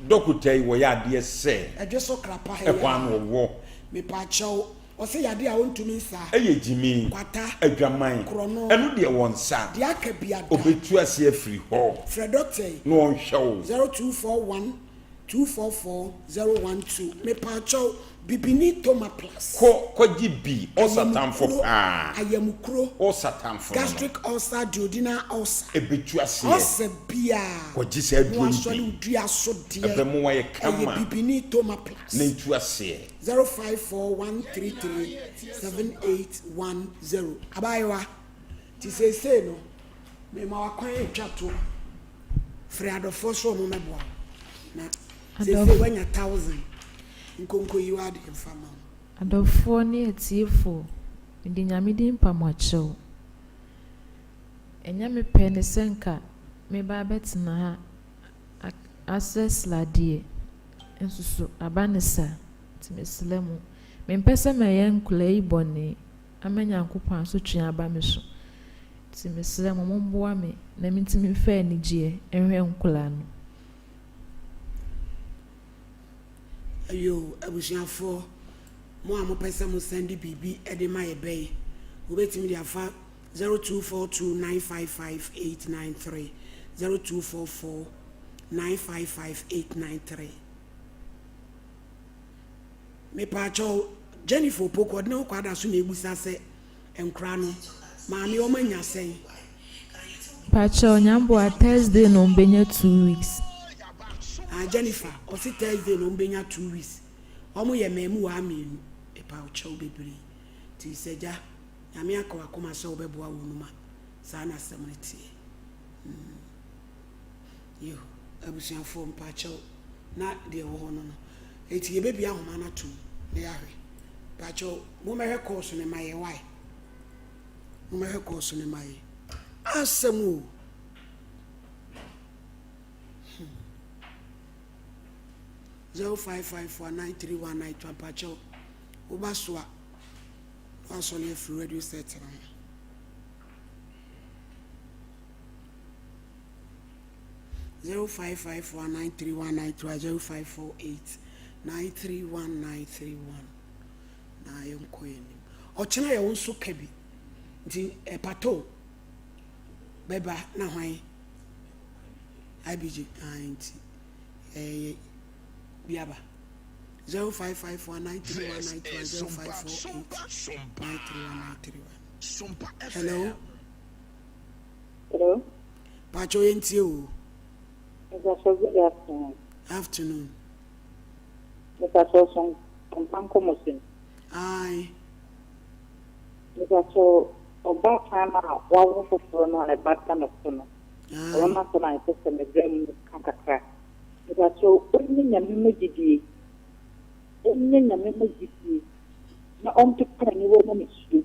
Dokutai wo ya de se adweso krapa he e kwan wo me pa chew o se yade a wontumi nsa eye jimi kwata adwaman enu de won sa de aka bia obetu ase afiri ho Fredote no on hwew 0241244012 me pacho bibini toma plus ko GB o satan for ayamukro o satan for gastric ulcer duodenal ulcer ebetu ase bia ko gise aduo ni dua so de ebe mo wa ye kama bibini toma plus na tu ase 0541337810 abayewa ti say no me ma wakwan etwato freado foso mo mebo na say wanya 1000 nkonko yiwa de mfama adofo ne etiefo ndi nyame di mpamwachew enya me pɛ ne senka me ba betina ha access ladie ensusu abanisa timeslemu me mpese me yen kula ibone amanya nkopan so twen aba me so timeslemu momboa me na mintimi fa ni gie enhwe nkula no ayo abusuafo mo amopesa mo send bibi e de maye bay obetimi dia fa 0242955893 0244 955 893. Me pacho Jennifer Poko no kwada so na ebusa se enkra no maami o manya sen Pacho nyambo a Thursday no mbenya 2 weeks. Jennifer o si Thursday no mbenya 2 weeks. Omo ye memu wa amenu e pacho bebre ti seja nyame akwa akoma so obeboa wonuma sa na semreti yo abusuafo mpacho na de wo hono no eti ye bebi ahoma na tum na ya hwe pacho mo me course ne maye why mo me course ne maye asemu 05549319 pacho ubaswa wasole free radio set na 05549319 na yonko yenim ochena ye wonso kabi nti epato beba na hwan ibg anti biaba 05549319 hello pacho yenti o good afternoon. Afternoon. Sompa Nkomo. Aye. About time out, one for no and a bad kind of funnel. One master my sister, the dream canker crack. Only a memory, only a memory. Not on to put any woman is you.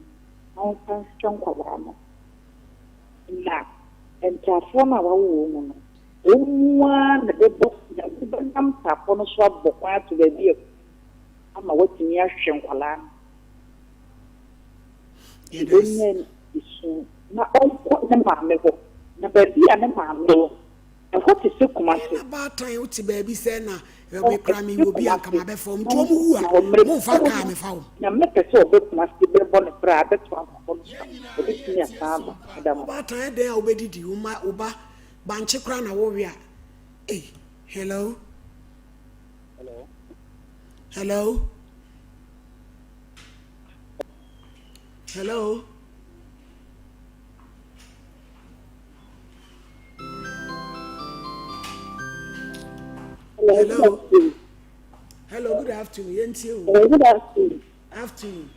I can strong Kawama. Now, and Tafona, our woman. One the book that comes up on a swab book to the deal. I'm a waiting year Shankalan. It is not all the mamma, the baby and the mamma. And what is so common about time to baby Sena? We cramming will be a come from who are more far coming found. Now, make a so book must be born a private one. About time they already do my Uba. Banche krana warrior. Hey, hello. Hello. Hello. Hello. Hello, good afternoon. Yenti o. Good afternoon. Afternoon.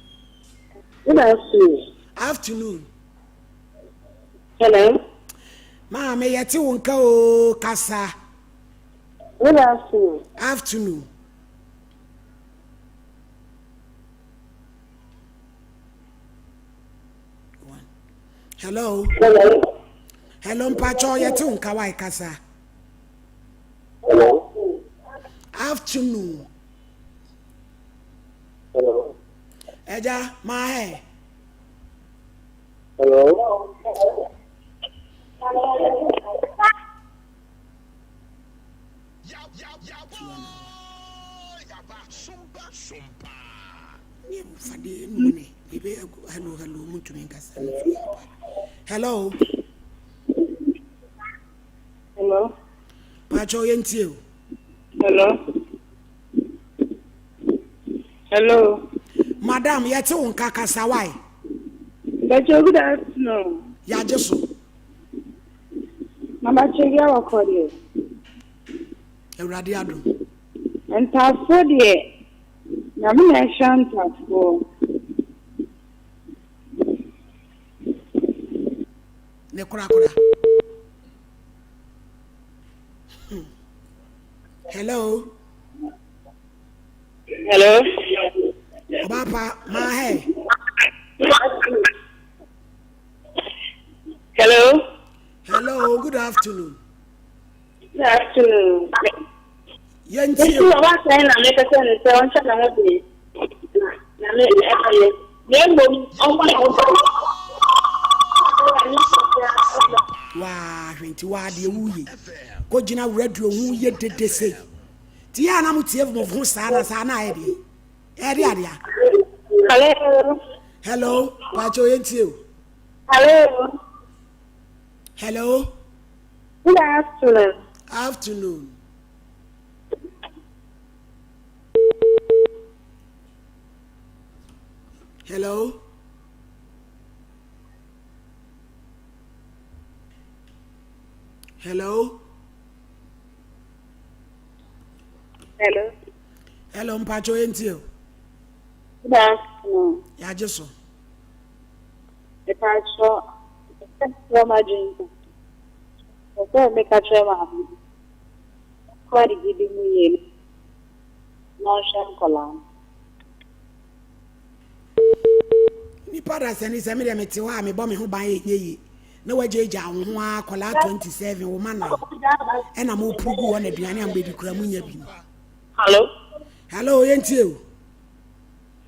Good afternoon. Afternoon. Hello. Ma me yeti wonka o kasa. Good afternoon. Afternoon. Hello. Hello. Hello mpacho yeti wonka wai kasa. Hello. Afternoon. Hello. Eja ma he. Hello. Hello. Hello. Pacho yenti. Hello. Hello. Madam, yeti wonka kasa wai. Pacho, good afternoon. Ya jesu. Mama Chegia wakodi. Ewrade ado. Entafo de na me na shantafo. Ne kura kura. Hello. Hello. Papa, ma hey. Hello. Hello, good afternoon. Good afternoon. Yenti. Yes, you are saying na me person say on chat na mo be. Na me e ka ye. Me mo on wa Wa, hwenti wa de wuye. Ko gina radio hu ye dede sei. Ti ya na mutie mo hu sa na aye de. E de ade a. Hello. Hello, Pacho yenti o. Hello. Hello. Good afternoon. Afternoon. Hello. Hello. Hello. Hello, Mpacho Entio. Good afternoon. Ya Jesu. Mpacho. Roma drink. So make a trema. Kwadi gidi muye. No sham kolam. Nipa da sani sami de meti wa me bo me ho ban ye na wajeja wo ho akola 27 wo mana e na mo pugu wo na aduane am bedi kura munya bi. Hello. Hello, yentie.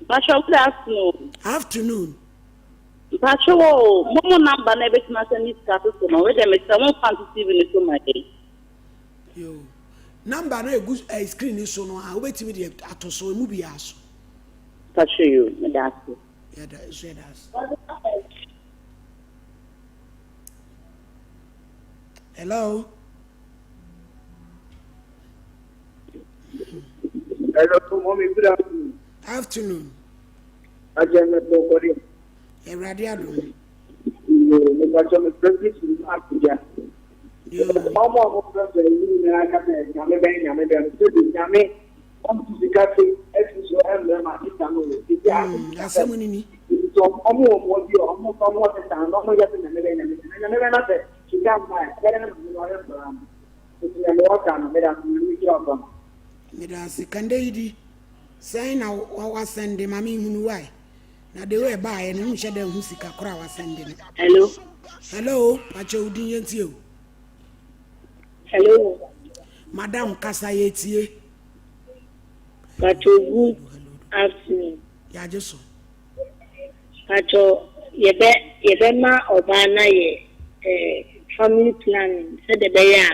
Mpacho, good afternoon. Afternoon. Mpacho, momo number na betima send status no we dem say mo fantasy bi ni so my day. Yo. Number na egu screen ni so no a wo betimi de atoso mu bi aso. Mpacho you, me that's it. Yeah, that is it. Hello. Hello, mommy. Good afternoon. Afternoon. I just met nobody. Radio. You got some friends in Africa. You mama of the I got a Yame, come to the cafe, and them at Assembly. So, almost what you almost almost a town, almost yet in the middle, and I never said, she can't buy Medasi kandeidi sai na wa sende mami hunu wai na de we ba ye no hye da hu sika kora wa sende no. Hello pacho udin yentie o. Hello madam kasa yetie pacho good afternoon ya jesu pacho yebe ma obana ye family planning said the bear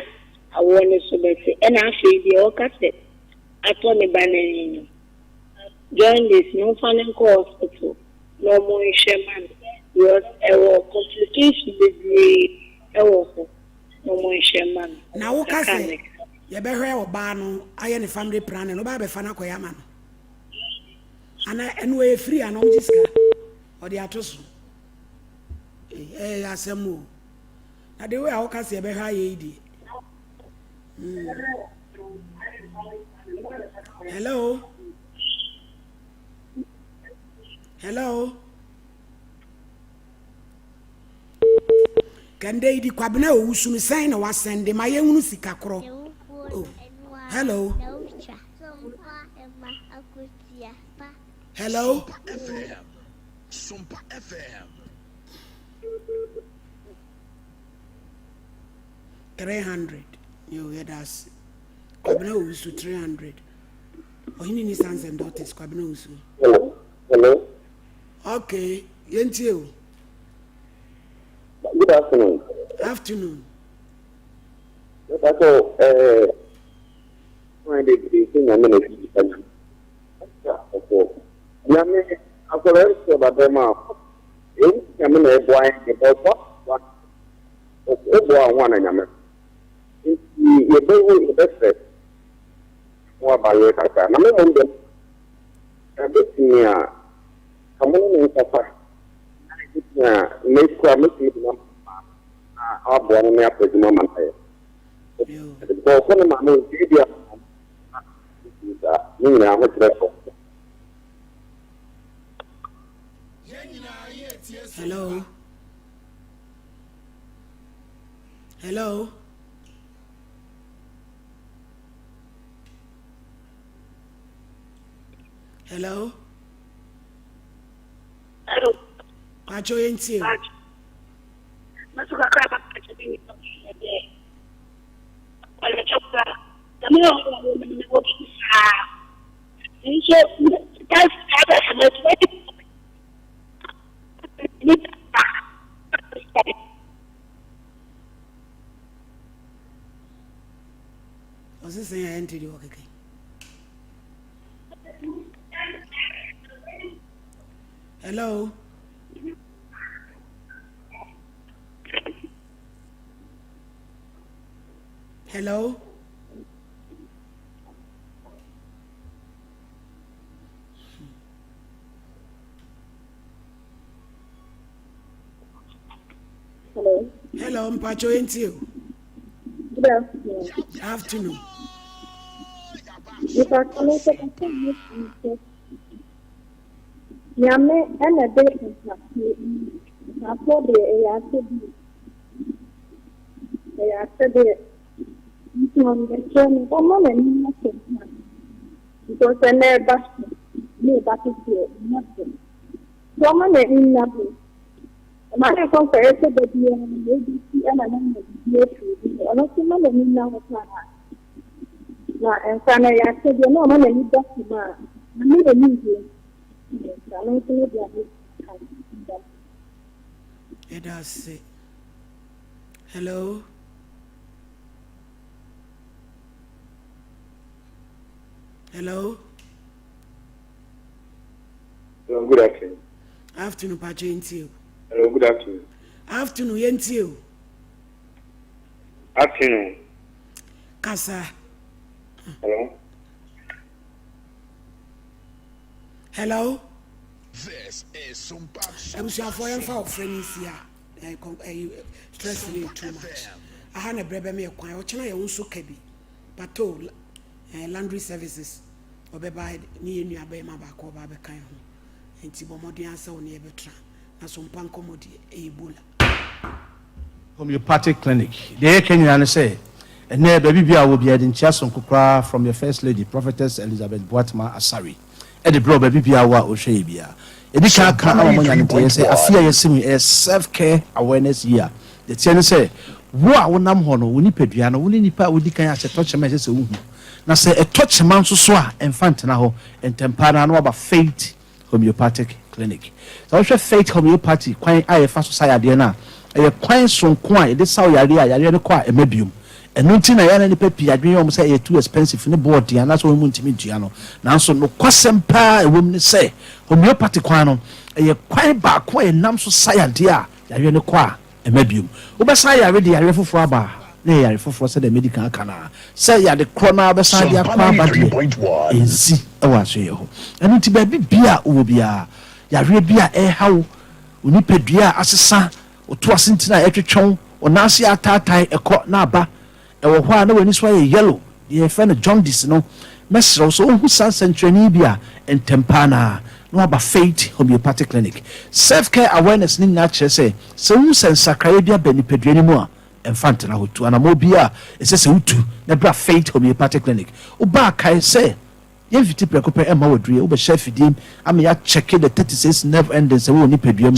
awone so beti e na afi bi o kase ato ne banani join this no funding hospital no more shaman because complication be no more shaman na wo kase ye be hwe oba no aye ne family planning no ba be fa na koya ma no ana eno e free ana o jiska o de atoso asemo na de we a wo kase ye be hwe aye idi. Hello. Hello. Kande idi kwabena owusu mi sign na wasende ma ye hunu sika kro. Oh. Hello. Hello. Sompa FM. 300. You hear us. Kwabena owusu 300. Ohini ni sons and daughters kwabena owusu. Hello. Okay, yentie. Good afternoon. Afternoon. So, when they think I'm going to Yame, after I about them out, I'm going to buy what? One and Yaman. You don't best. What about your car? I'm going to get me a community in Safari. Make quite a born me up with the moment. The one of my main video is Hello. Hello. Hello. Hello. Pacho yentie. Masuka kraba kachini de. Wale chokka. Kama wao nje that's Was this saying enter the okay? Hello. Hello. Hello. Hello, Mpacho Ntio. Good afternoon. Afternoon. If I connected, I think this Yame and a day I told you, I said it. On the train, woman, because I never me back here, nothing. Woman, in nothing. My conference, the ABC, and I know the I'm not now. And Sana, I said, you know, I'm a new document. I need a new It does say. Hello. Hello. Hello, good afternoon. Afternoon, Pacho Ntio. Hello, good afternoon. Afternoon, Ntio. Afternoon. Kasa. Hello. Hello. This is Sompa. I'm sure for your fault, friends here. Stress me too much. I had a brother me a choir, which I also kebi. Pato laundry services. Obey near my back or Babakan. And Tibomodi answer on the Betra. As Sompa Nkomo Ebola. Homeopathic clinic. There can you say? And there, baby, I will be adding Chason Kukra from your first lady, Prophetess Elizabeth Boatma Asari. Eddie Bro, baby, I will Oshabia. Edika can say, I fear you see me a self care awareness year. The tenant say, Wa wonam hono, we need Pedriano, we need Nipa, we can touch a message. Now say a touch a man so swa and Fantanaho and Tempana no about Faith Homeopathic Clinic. So I should Faith Homeopathy, quite I fast society now. A quite so quiet, this how you quite a medium. And no thing I any paper, I dream say it's too expensive in the board, and that's what we want to meet you. Now, so no question pa a woman say, homeopathic quano, a quite back way, and nam society, I really qua a medium. Obasai already a refu for bar, nay, I refu said the medical canal. Say ya the corner beside your car, and see a was you. And to baby beer will be a Yarabia a how, Unipedia assassin, or twasintina every chong, or Nasia tatai a court naba. Ewo hwa na wani so yellow the friend jaundice no mesro so hu Sanitary bia entempana no aba Faith Homeopathic Clinic self care awareness ni na kire say so hu sensakra bia banipadua mu a emfant na hotu anamo bia ese se hutu na bra Faith Homeopathic Clinic uba kai say ye fiti prekope ema wadue ube chef dim am ya check the 36 nerve endings we ni padua mu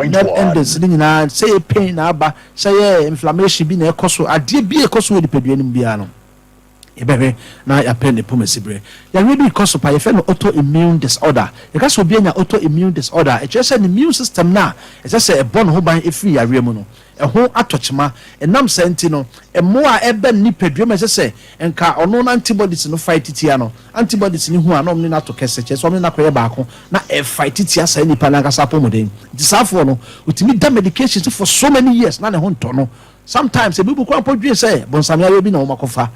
nerve endings ni na say pain na aba say inflammation bi na ekoso ade bi ekoso we ni padua ni bia no ebebe na ya pen ne pomesibre ya really cause pa ye fe no autoimmune disorder e ka so bi anya autoimmune disorder e just say the immune system na e just say e bon ho ban e free ya mu no e ho atochema enam senti no e mo a ebe ni padua me say enka ono na antibodies no fight titia no antibodies ni hu anom ni na to kese che so me na koye baako na e fight titia sa ni pa na kasa pomoden disafo no utimi da medications for so many years na ne ho nto no sometimes e bibu kwa podwe say bonsame ayo bi na o makofa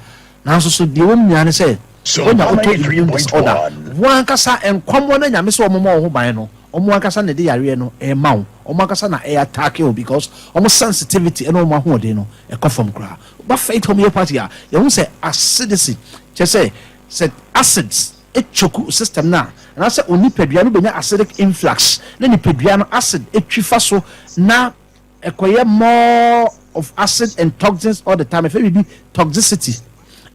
now so the woman yan say when you autoimmune disorder one kasa enkwamo na nyame so omo ho ban no omo kasa na de yare no e mawo omo kasa na e attack you because omo sensitivity and omo ho de no e kofom kra but Faith Homeopathy ya you say acidity just say acids e choku system na and say oni pedua no benya acidic influx na ni pedua no acid e twifa so na ekoye more of acid and toxins all the time if it be toxicity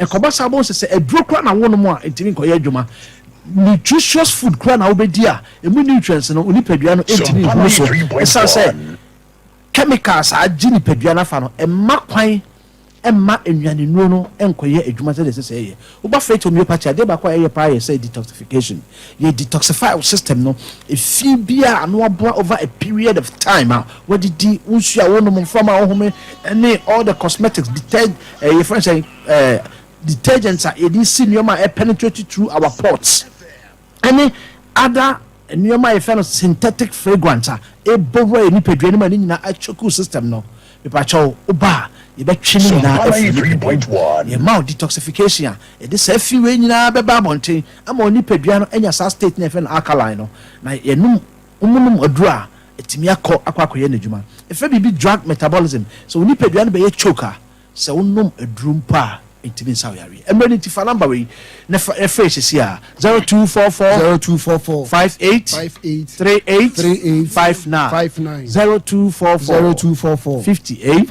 e kobasa bon se eduro kra na wono mu a entimi nkoye adwuma nutritious food kra na obedi a emu nutrients no onipadua no entimi hu so esa se chemicals a gini padua na fa no emma kwan emma enwane nuo no enkoye adwuma se de se ye oba Faith Homeopathy ade ba kwa ye pa ye say detoxification ye detoxify our system no if bia no aboa over a period of time what did the unsu a wono mo from ahome any all the cosmetics your friends say detergents are edisi penetrate through our pores. Any other synthetic fragrance a bobo any pedrena in a choku system no. Pipacho uba yɛbɛtwe ne nyinaa afiri yɛma wo detoxification a yɛde saa afi wei nyinaa bɛba abɔnten ama onipadua no anya saa state ne ɛfɛ no alkaline no na yɛnum womunum aduru a ɛtumi akɔyɛ n'adwuma ɛfɛ biribi drug metabolism so onipadua no bɛyɛ choke a sɛ wonom aduru mpo a ɛntumi nsa wo yare ɛmmerɛ no nti fa number wei na ɛfrɛ hyɛsi a 0244 58 38 59 0244 58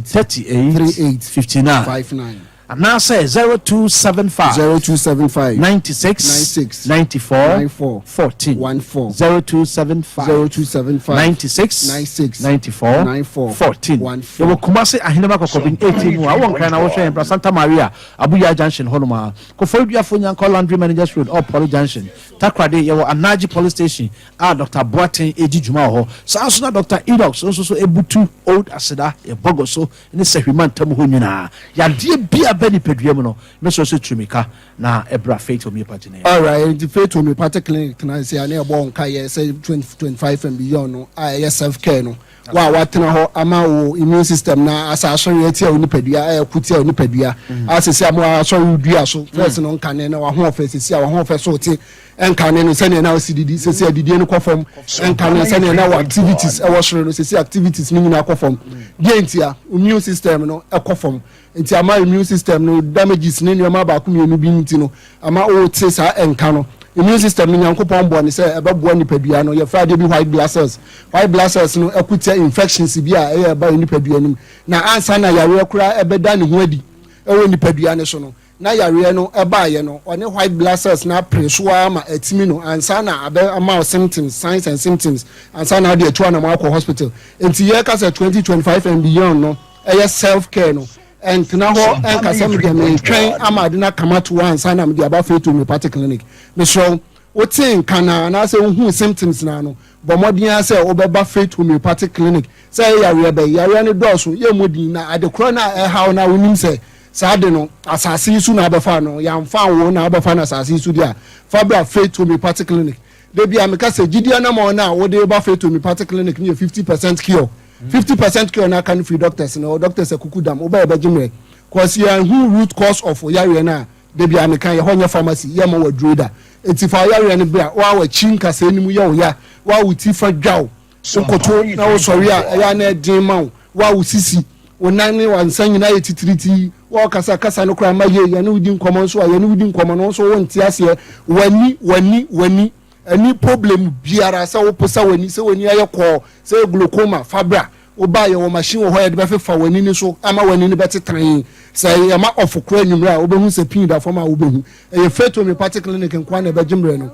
38 59 anaasɛ 0275 96 94 14 0275 96 94 14 yɛwɔ kumase ahenema kɔkɔbin 18 mu a wɔnkan na wɔhwɛ yɛn Santa Maria Abuja Junction hɔ nom a kɔfɔre duafo nyankɔ Laundry Managers Road up Polo Junction Takrade yɛwɔ Anaji Police Station a Dr. Boateng edi dwuma hɔ saa nso na Dr. Enoch nso so ebutu old aseda yɛbɔgɔ so ne sɛhwima ntam hɔ nyinaa yadeɛ bia bɛni pedua mu no meso so twimika na ebra Faith Homeopathic ne all right the Faith Homeopathic clinic na say ane ebo nka ye say 20-25 and beyond no a self care no wa watena ho ama wo immune system na asa asori etia oni pedua kutia oni pedua asese amo asori dua so first no nka ne na wa ho office sia wa ho office so ti enka ne no se ne na CDD se adidie no kofom enka ne se ne na wa activities e wo soro no se activities ni nyina kofom gentia immune system no ekofom nti ama immune system no damages ne nneema ba akumienu bi nti no ama o te sa enka no immune system no nyankopon bo ne se ebeboa nipadua no ye friday bi white blood cells no akutia infections bi a e ba nipadua nim na ansa na yare kura ebeda ne ho adi ewo nipadua ne so no na yare no eba ye no one white blood cells na presoa ma atimi no ansa na ama symptoms signs and symptoms ansa na de atu na ma akọ hospital nti ye ka say 20-25 and beyond no e self care no and na ho en kasam de me twen amade na kama to one sign am de aba Faith Homeopathic clinic me so wotin kana na say hu symptoms na no bomodin say obeba Faith Homeopathic clinic say yare ne doso ye modin na adekro na how na wonim say saade no asase su na abefa no yamfa wo na abefa na asase su dia fabra Faith Homeopathic clinic de bia me ka say gidia na mo na wo de ba Faith Homeopathic clinic ni 50% cure 50% cure na can free doctors no doctors ekukudam oba ebejimre cause you who root cause of yare na de bia me kan ye honya pharmacy ye mo wadroda enti fa yare ne bia wa wa chinka se nimu ye wo ya wa wuti fa dwaw sokoto na wo sori a ya na edin ma wa wusisi wonane wansan na ye titiriti wa kasa no kra ma ye ya ne wudi nkomo so a ye ne wudi nkomo no so wonti ase wani any problem biara sa wo posa wani se wani ayekọ se glaucoma fabra oba ye wo machine wo hoye de be fa wani ni so ama wani ni betetran se ye ma ofokura nyumra obehu se pin da forma obehu ye Faith Homeopathic clinic nkwa na be jimre no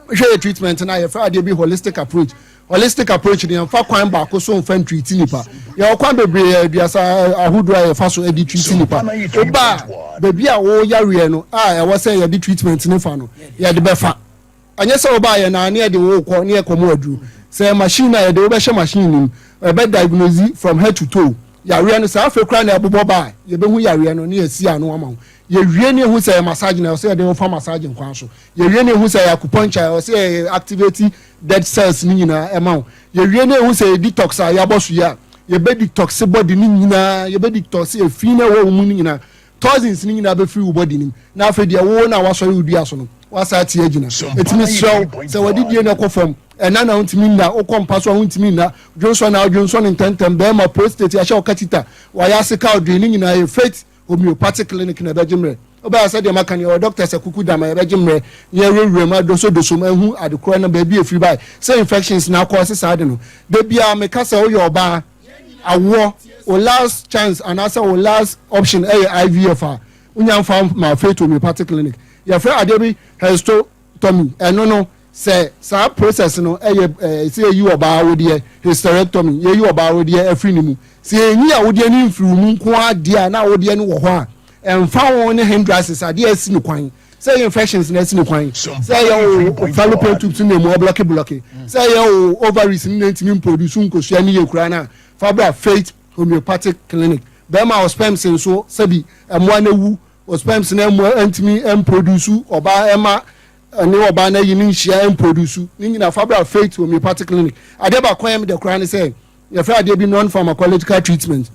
hwe treatment na ye fa de bi holistic approach ni fa kwan ba ko so mfa treat nipa ye kwan bebre aduasa ahodo ye fa so edi treat nipa oba bebi a wo yare no e wo se ye di treatment ni fa no ye de be fa anya se oba ye na ne de wo ko ne ekomo aduru se machine na ye de wo be hye machine nim e be diagnose from head to toe yare no sa afekra na ebobo ba ye be hu yare no ne esi anu ama ye wie ne hu se massage na se de wo fa massage nkwan so ye wie ne hu se acupuncture o se activate dead cells ni nyina ema ye wie ne hu se detox ya bosu ya ye be detox body ni nyina ye be detox e fi na wo mu ni nyina toxins ni nyina be free wo body ni na afa de wo na wasori udua so no wasa tie agina etimi show se wadidie na kofam ena na untimi na okompa so untimi na dwonso na dwonso ntentem be ma prostate ya sha okatita wa ya sika odwe ni nyina Faith Homeopathic clinic na bejimre oba say de makani o doctor se kukuda ma bejimre ye rewure ma doso ma hu adekro na ba bi efiri bai say infections na cause sade no de bia me ka say o yo ba awo o last chance and also o last option IVF unya fa ma Faith Homeopathic clinic ya fa adebi hysterectomy no say sa process no say you oba wo de hysterectomy you oba wo de afri ni mu say enyi a wo de ni mfiri mu nko ade na wo de ni wo ho a emfa won ne hindrances ade asi ni kwan say infections na asi ni kwan say your fallopian tubes ni mu block say your ovaries ni ntimi produce nkosua ni yekura na fabra Faith Homeopathic clinic be ma o sperms so sabi emwa na wu sperms na emu antimi produce oba ema ne oba na yin nhia produce ni nyina fabra Faith Homeopathic clinic ade ba kwan me de kran say ye fra ade bi non pharmacological treatment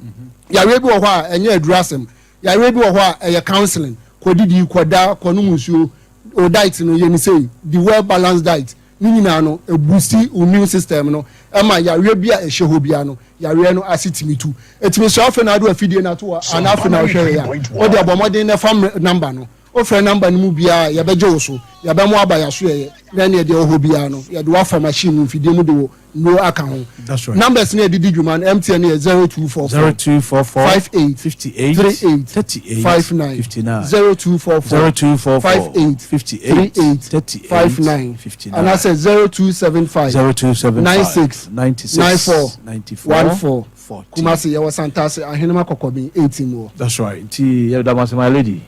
yare bi wɔ hɔ a ɛnyɛ adurasɛm yare bi wɔ hɔ a ɛyɛ counseling kɔdidi kɔda kɔnom nsuo o diet no yɛ ni say the well balanced diet ne nyinaa no ebusi immune system no ɛma yare bi a ɛhyɛ hɔ bia no yare no asitimi tu etimi so afɛ na ado afidie na to anaafɛ na ɔhwɛ ya ɔde abɔmɔden na fam number no ofrɛ number no mu bia yɛbɛgye wo so yɛbɛmo aba yaso yɛ na ne de ɔhɔ bia no yɛde wafa machine no fidie mu de wo no aka ho numbers ne didi dwuma no MTN ne 0244 58 58 38 38 59 59 0244 58 58 38 59 59 and I said 0275 96 94 14 Kumasi yawa santase ahenema kokobi 18 more. That's right. Nti yɛda mas my lady.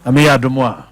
Ame ya domo a